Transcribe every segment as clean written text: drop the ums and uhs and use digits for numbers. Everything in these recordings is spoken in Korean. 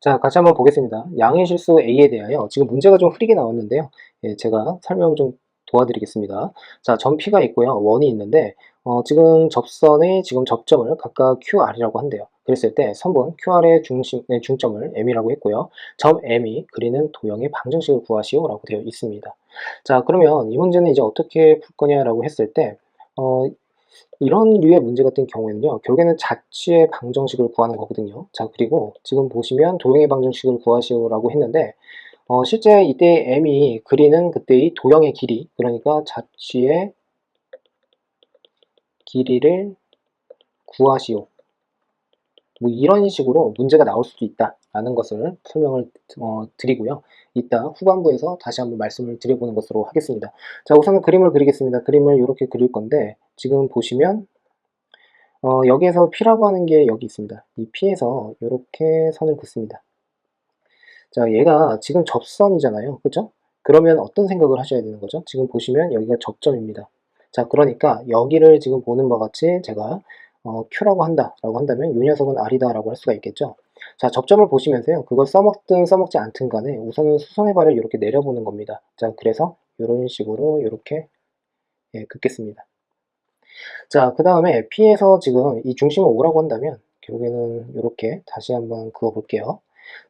자, 같이 한번 보겠습니다. 양의 실수 A에 대하여 지금 문제가 좀 흐리게 나왔는데요. 제가 설명 좀 도와드리겠습니다. 자, 점 P가 있고요. 원이 있는데 지금 접선의 지금 접점을 각각 QR이라고 한대요. 그랬을 때 선분 QR의 중점을 M이라고 했고요. 점 M이 그리는 도형의 방정식을 구하시오라고 되어 있습니다. 자, 그러면 이 문제는 이제 어떻게 풀 거냐라고 했을 때 어, 이런 류의 문제 같은 경우에는요, 결국에는 자취의 방정식을 구하는 거거든요. 자, 그리고 지금 보시면 도형의 방정식을 구하시오라고 했는데, 실제 이때 m이 그리는 그때의 도형의 길이, 그러니까 자취의 길이를 구하시오. 뭐 이런 식으로 문제가 나올 수도 있다라는 것을 설명을 드리고요. 이따 후반부에서 다시 한번 말씀을 드려보는 것으로 하겠습니다. 자, 우선은 그림을 그리겠습니다. 그림을 이렇게 그릴 건데, 지금 보시면 여기에서 P라고 하는 게 여기 있습니다. 이 P에서 이렇게 선을 긋습니다. 자, 얘가 지금 접선이잖아요. 그죠? 그러면 어떤 생각을 하셔야 되는 거죠? 지금 보시면 여기가 접점입니다. 자, 그러니까 여기를 지금 보는 바와 같이 제가 Q라고 한다라고 한다면 이 녀석은 R이다라고 할 수가 있겠죠. 자, 접점을 보시면서요. 그걸 써먹든 써먹지 않든 간에 우선은 수선의 발을 이렇게 내려보는 겁니다. 자, 그래서 이런 식으로 이렇게 긋겠습니다. 자, 그 다음에 P에서 지금 이 중심을 O라고 한다면 결국에는 이렇게 다시 한번 그어 볼게요.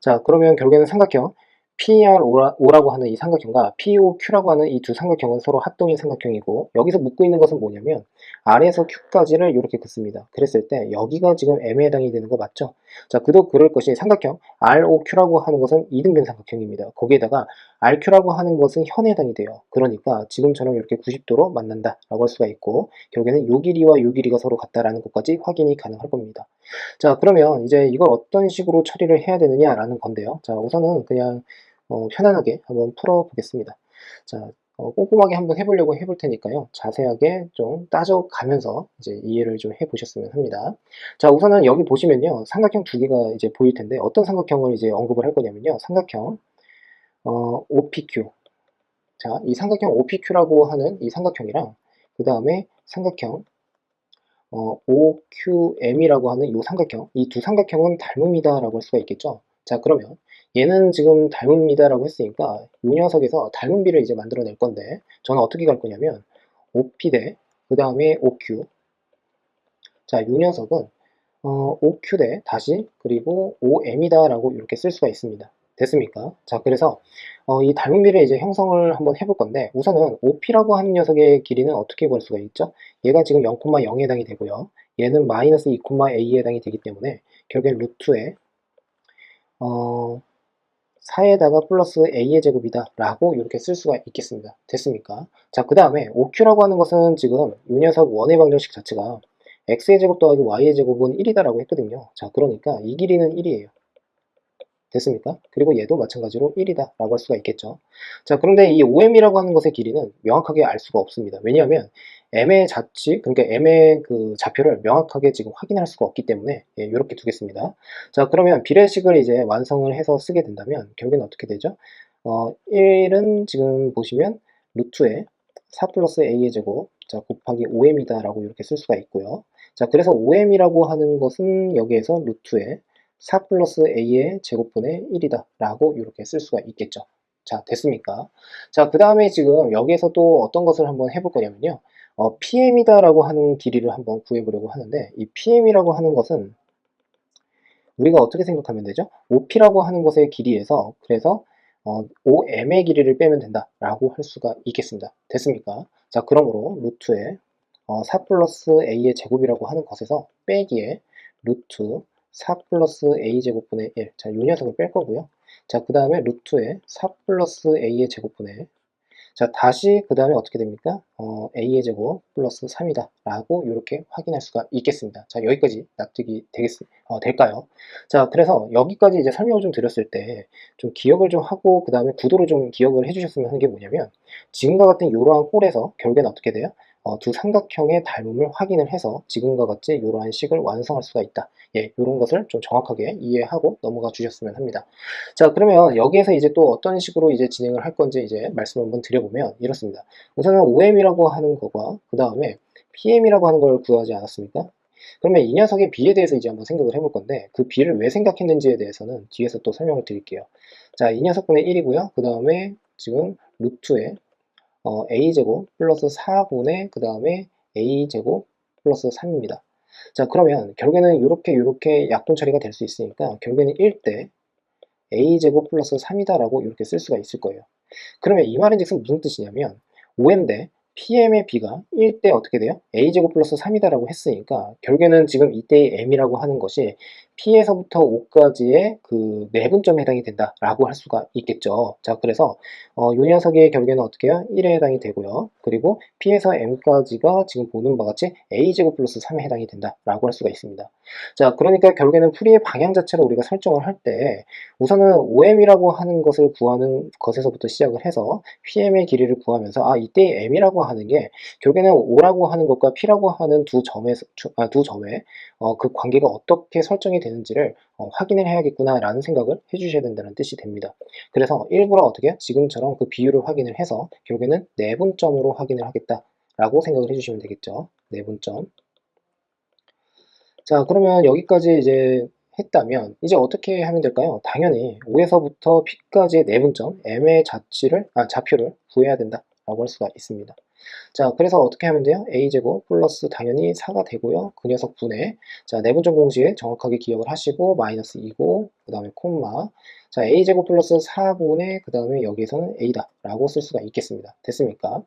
자, 그러면 결국에는 삼각형 PRO라고 하는 이 삼각형과 POQ라고 하는 이 두 삼각형은 서로 합동인 삼각형이고, 여기서 묻고 있는 것은 뭐냐면 R에서 Q까지를 이렇게 긋습니다. 그랬을 때 여기가 지금 M에 해당이 되는 거 맞죠? 자, 그도 그럴 것이 삼각형 ROQ라고 하는 것은 이등변 삼각형입니다. 거기에다가 RQ라고 하는 것은 현에 해당이 돼요. 그러니까 지금처럼 이렇게 90도로 만난다라고 할 수가 있고, 결국에는 요 길이와 요 길이가 서로 같다라는 것까지 확인이 가능할 겁니다. 자, 그러면 이제 이걸 어떤 식으로 처리를 해야 되느냐라는 건데요. 자, 우선은 그냥 편안하게 한번 풀어보겠습니다. 자, 꼼꼼하게 한번 해보려고 해볼 테니까요. 자세하게 좀 따져가면서 이제 이해를 좀 해보셨으면 합니다. 자, 우선은 여기 보시면요. 삼각형 두 개가 이제 보일 텐데 어떤 삼각형을 이제 언급을 할 거냐면요. 삼각형 OPQ. 자, 이 삼각형 OPQ라고 하는 이 삼각형이랑 그 다음에 삼각형 OQM이라고 하는 이 삼각형, 이 두 삼각형은 닮음이다라고 할 수가 있겠죠. 자, 그러면 얘는 지금 닮음이다라고 했으니까 이 녀석에서 닮은 비를 이제 만들어낼 건데, 저는 어떻게 갈 거냐면 OP 대 그 다음에 OQ. 자, 이 녀석은 OQ 대 다시 그리고 OM이다라고 이렇게 쓸 수가 있습니다. 됐습니까? 자, 그래서 이 닮은비를 이제 형성을 한번 해볼 건데, 우선은 OP라고 하는 녀석의 길이는 어떻게 구할 수가 있죠? 얘가 지금 0,0에 해당이 되고요. 얘는 마이너스 2,a에 해당이 되기 때문에 결국엔 루트에 4에다가 플러스 a의 제곱이다 라고 이렇게 쓸 수가 있겠습니다. 됐습니까? 자, 그 다음에 OQ라고 하는 것은 지금 이 녀석 원의 방정식 자체가 x의 제곱 더하기 y의 제곱은 1이다 라고 했거든요. 자, 그러니까 이 길이는 1이에요. 됐습니까? 그리고 얘도 마찬가지로 1이다 라고 할 수가 있겠죠. 자, 그런데 이 OM이라고 하는 것의 길이는 명확하게 알 수가 없습니다. 왜냐하면 M의 자치, 그러니까 M의 그 좌표를 명확하게 지금 확인할 수가 없기 때문에 이렇게 두겠습니다. 자, 그러면 비례식을 이제 완성을 해서 쓰게 된다면 결국엔 어떻게 되죠? 1은 지금 보시면 루트에 4 플러스 a의 제곱 자 곱하기 5m이다 라고 이렇게 쓸 수가 있고요. 자, 그래서 5m이라고 하는 것은 여기에서 루트에 4 플러스 a의 제곱분의 1이다 라고 이렇게 쓸 수가 있겠죠. 자, 됐습니까? 자, 그 다음에 지금 여기에서 또 어떤 것을 한번 해볼 거냐면요. PM이다 라고 하는 길이를 한번 구해보려고 하는데, 이 PM이라고 하는 것은 우리가 어떻게 생각하면 되죠? OP라고 하는 것의 길이에서 그래서 OM의 길이를 빼면 된다 라고 할 수가 있겠습니다. 됐습니까? 자, 그러므로 루트에 4 플러스 a의 제곱이라고 하는 것에서 빼기에 루트 4 플러스 a 제곱분의 1. 자, 이 녀석을 뺄 거고요. 자, 그 다음에 루트에 4 플러스 a의 제곱분의 자, 다시 그 다음에 어떻게 됩니까? a의 제곱 플러스 3이다 라고 이렇게 확인할 수가 있겠습니다. 자, 여기까지 납득이 될까요? 자, 그래서 여기까지 이제 설명을 좀 드렸을 때 좀 기억을 좀 하고 그 다음에 구도를 좀 기억을 해주셨으면 하는 게 뭐냐면, 지금과 같은 이러한 꼴에서 결국엔 어떻게 돼요? 두 삼각형의 닮음을 확인을 해서 지금과 같이 이러한 식을 완성할 수가 있다. 예, 이런 것을 좀 정확하게 이해하고 넘어가 주셨으면 합니다. 자, 그러면 여기에서 이제 또 어떤 식으로 이제 진행을 할 건지 이제 말씀을 한번 드려보면 이렇습니다. 우선은 OM이라고 하는 거과 그 다음에 PM이라고 하는 걸 구하지 않았습니까? 그러면 이 녀석의 b에 대해서 이제 한번 생각을 해볼 건데 그 b를 왜 생각했는지에 대해서는 뒤에서 또 설명을 드릴게요. 자, 이 녀석분의 1이고요. 그 다음에 지금 루트에 a제곱 플러스 4분의 그 다음에 a제곱 플러스 3입니다. 자, 그러면 결국에는 이렇게 약분 처리가 될 수 있으니까 결국에는 1대 a제곱 플러스 3이다라고 이렇게 쓸 수가 있을 거예요. 그러면 이 말인즉슨 무슨 뜻이냐면 5인데 PM의 B가 1대 어떻게 돼요? A제곱 플러스 3이다라고 했으니까 결국에는 지금 이때의 M이라고 하는 것이 P에서부터 5까지의 그 내분점에 해당이 된다라고 할 수가 있겠죠. 자, 그래서 이 녀석의 결국에는 어떻게 해요? 1에 해당이 되고요. 그리고 P에서 M까지가 지금 보는 바와 같이 A제곱 플러스 3에 해당이 된다라고 할 수가 있습니다. 자, 그러니까 결국에는 풀이의 방향 자체를 우리가 설정을 할 때 우선은 OM이라고 하는 것을 구하는 것에서부터 시작을 해서 PM의 길이를 구하면서 이때 M이라고 하는 게 결국에는 O라고 하는 것과 P라고 하는 두 점의 그 관계가 어떻게 설정이 되는지를 확인을 해야겠구나 라는 생각을 해주셔야 된다는 뜻이 됩니다. 그래서 일부러 어떻게 지금처럼 그 비율을 확인을 해서 결국에는 내분점으로 확인을 하겠다라고 생각을 해주시면 되겠죠. 내분점. 자, 그러면 여기까지 이제 했다면 이제 어떻게 하면 될까요? 당연히 5에서부터 P까지의 내분점 M의 좌표를 구해야 된다라고 할 수가 있습니다. 자, 그래서 어떻게 하면 돼요? a제곱 플러스 당연히 4가 되고요. 그 녀석 분의 자, 내분점 공식에 정확하게 기억을 하시고 마이너스 2고 그 다음에 콤마 자, a제곱 플러스 4분의 그 다음에 여기서는 a다 라고 쓸 수가 있겠습니다. 됐습니까?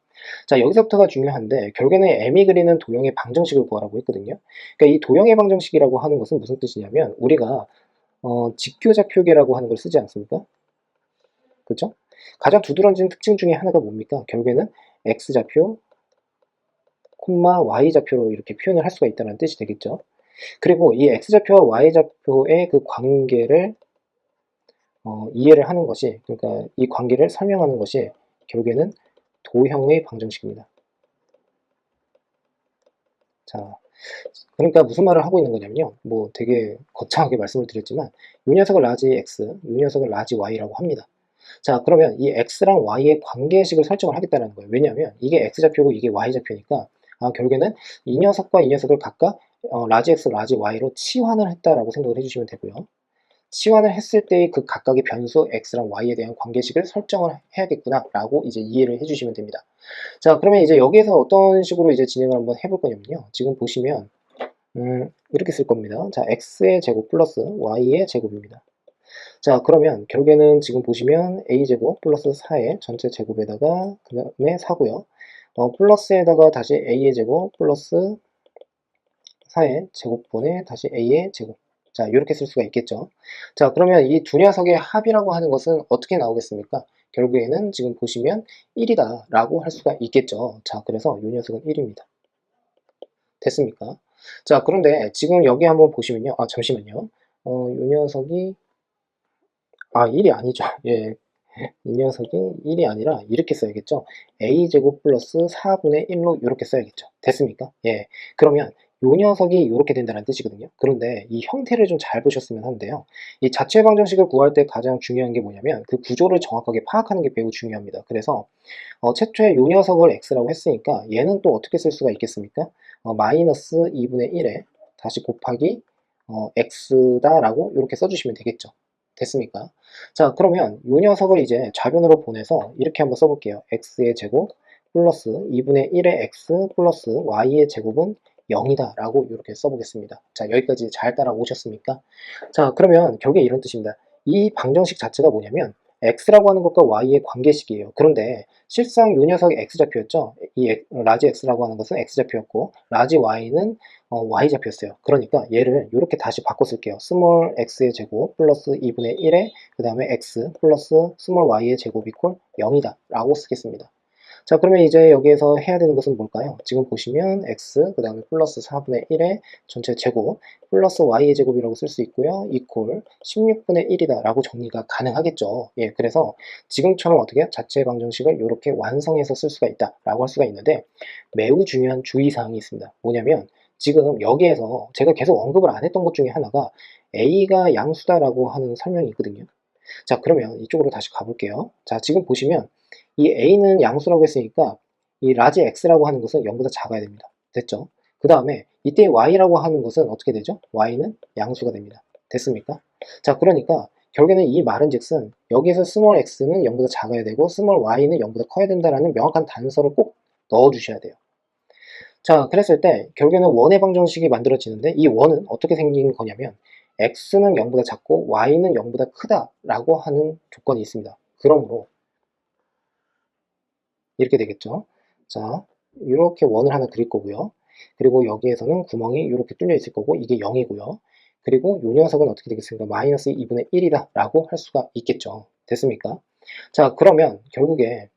자, 여기서부터가 중요한데 결국에는 m이 그리는 도형의 방정식을 구하라고 했거든요. 그러니까 이 도형의 방정식이라고 하는 것은 무슨 뜻이냐면 우리가 직교좌표계라고 하는 걸 쓰지 않습니까? 그렇죠? 가장 두드러진 특징 중에 하나가 뭡니까? 결국에는 x좌표, 콤마 y좌표로 이렇게 표현을 할 수가 있다는 뜻이 되겠죠. 그리고 이 x좌표와 y좌표의 그 관계를 이해를 하는 것이, 그러니까 이 관계를 설명하는 것이 결국에는 도형의 방정식입니다. 자, 그러니까 무슨 말을 하고 있는 거냐면요. 뭐 되게 거창하게 말씀을 드렸지만 이 녀석을 라지 x, 이 녀석을 라지 y라고 합니다. 자, 그러면 이 x랑 y의 관계식을 설정을 하겠다는 거예요. 왜냐하면 이게 x좌표고 이게 y좌표니까 결국에는 이 녀석과 이 녀석을 각각 라지 x, 라지 y로 치환을 했다라고 생각을 해주시면 되고요. 치환을 했을 때의 그 각각의 변수 x랑 y에 대한 관계식을 설정을 해야겠구나라고 이제 이해를 해주시면 됩니다. 자, 그러면 이제 여기에서 어떤 식으로 이제 진행을 한번 해볼 거냐면요. 지금 보시면 이렇게 쓸 겁니다. 자, x의 제곱 플러스 y의 제곱입니다. 자, 그러면 결국에는 지금 보시면 a제곱 플러스 4의 전체 제곱에다가 그 다음에 4고요. 플러스에다가 다시 a의 제곱 플러스 4의 제곱분의 다시 a의 제곱. 자, 이렇게 쓸 수가 있겠죠. 자, 그러면 이 두 녀석의 합이라고 하는 것은 어떻게 나오겠습니까? 결국에는 지금 보시면 1이다 라고 할 수가 있겠죠. 자, 그래서 이 녀석은 1입니다. 됐습니까? 자, 그런데 지금 여기 한번 보시면요. 잠시만요. 이 녀석이 1이 아니죠. 예. 이 녀석이 1이 아니라 이렇게 써야겠죠. a제곱 플러스 4분의 1로 이렇게 써야겠죠. 됐습니까? 예. 그러면 이 녀석이 이렇게 된다는 뜻이거든요. 그런데 이 형태를 좀 잘 보셨으면 하는데요. 이 자체 방정식을 구할 때 가장 중요한 게 뭐냐면 그 구조를 정확하게 파악하는 게 매우 중요합니다. 그래서 최초에 이 녀석을 x라고 했으니까 얘는 또 어떻게 쓸 수가 있겠습니까? 마이너스 2분의 1에 다시 곱하기 x다라고 이렇게 써주시면 되겠죠. 됐습니까? 자, 그러면 이 녀석을 이제 좌변으로 보내서 이렇게 한번 써볼게요. x의 제곱 플러스 2분의 1의 x 플러스 y의 제곱은 0이다 라고 이렇게 써보겠습니다. 자, 여기까지 잘 따라오셨습니까? 자, 그러면 결국에 이런 뜻입니다. 이 방정식 자체가 뭐냐면 x라고 하는 것과 y의 관계식이에요. 그런데 실상 이 녀석이 x좌표였죠. 이 라지 x라고 하는 것은 x좌표였고 라지 y는 y좌표였어요. 그러니까 얘를 이렇게 다시 바꿔 쓸게요. 스몰 x의 제곱 플러스 2분의 1에 그 다음에 x 플러스 스몰 y의 제곱 이퀄 0이다 라고 쓰겠습니다. 자, 그러면 이제 여기에서 해야 되는 것은 뭘까요? 지금 보시면 x 그 다음에 플러스 4분의 1의 전체 제곱 플러스 y의 제곱이라고 쓸 수 있고요. 이퀄 16분의 1이다 라고 정리가 가능하겠죠. 예, 그래서 지금처럼 어떻게 자체 방정식을 이렇게 완성해서 쓸 수가 있다 라고 할 수가 있는데 매우 중요한 주의사항이 있습니다. 뭐냐면 지금 여기에서 제가 계속 언급을 안 했던 것 중에 하나가 a가 양수다라고 하는 설명이 있거든요. 자, 그러면 이쪽으로 다시 가볼게요. 자, 지금 보시면 이 a는 양수라고 했으니까 이 라지 x라고 하는 것은 0보다 작아야 됩니다. 됐죠? 그 다음에 이때 y라고 하는 것은 어떻게 되죠? y는 양수가 됩니다. 됐습니까? 자, 그러니까 결국에는 이 말은 즉슨 여기서 스몰 x는 0보다 작아야 되고 스몰 y는 0보다 커야 된다라는 명확한 단서를 꼭 넣어 주셔야 돼요. 자, 그랬을 때 결국에는 원의 방정식이 만들어지는데 이 원은 어떻게 생긴 거냐면 x는 0보다 작고 y는 0보다 크다라고 하는 조건이 있습니다. 그러므로 이렇게 되겠죠. 자, 이렇게 원을 하나 그릴 거고요. 그리고 여기에서는 구멍이 이렇게 뚫려 있을 거고 이게 0이고요. 그리고 이 녀석은 어떻게 되겠습니까? 마이너스 2분의 1이다 라고 할 수가 있겠죠. 됐습니까? 자, 그러면 결국에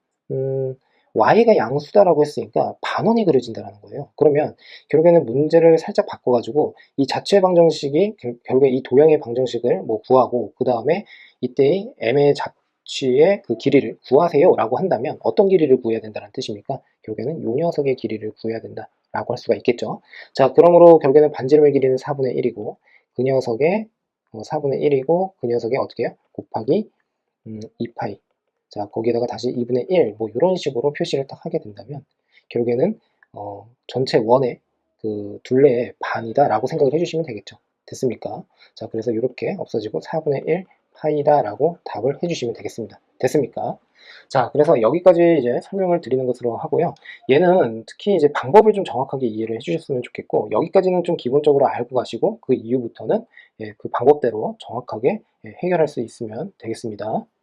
y가 양수다라고 했으니까 반원이 그려진다는 거예요. 그러면 결국에는 문제를 살짝 바꿔가지고 이 자체 방정식이 결국에 이 도형의 방정식을 뭐 구하고 그 다음에 이때의 m의 자취의 그 길이를 구하세요 라고 한다면 어떤 길이를 구해야 된다는 뜻입니까? 결국에는 요 녀석의 길이를 구해야 된다 라고 할 수가 있겠죠. 자, 그러므로 결국에는 반지름의 길이는 4분의 1이고 그 녀석의 4분의 1이고 그 녀석의 어떻게 해요? 곱하기 2파이. 자, 거기에다가 다시 2분의 1, 뭐 이런 식으로 표시를 딱 하게 된다면 결국에는 전체 원의 그 둘레의 반이다라고 생각을 해주시면 되겠죠. 됐습니까? 자, 그래서 이렇게 없어지고 4분의 1 파이다라고 답을 해주시면 되겠습니다. 됐습니까? 자, 그래서 여기까지 이제 설명을 드리는 것으로 하고요. 얘는 특히 이제 방법을 좀 정확하게 이해를 해주셨으면 좋겠고 여기까지는 좀 기본적으로 알고 가시고 그 이후부터는 그 방법대로 정확하게 해결할 수 있으면 되겠습니다.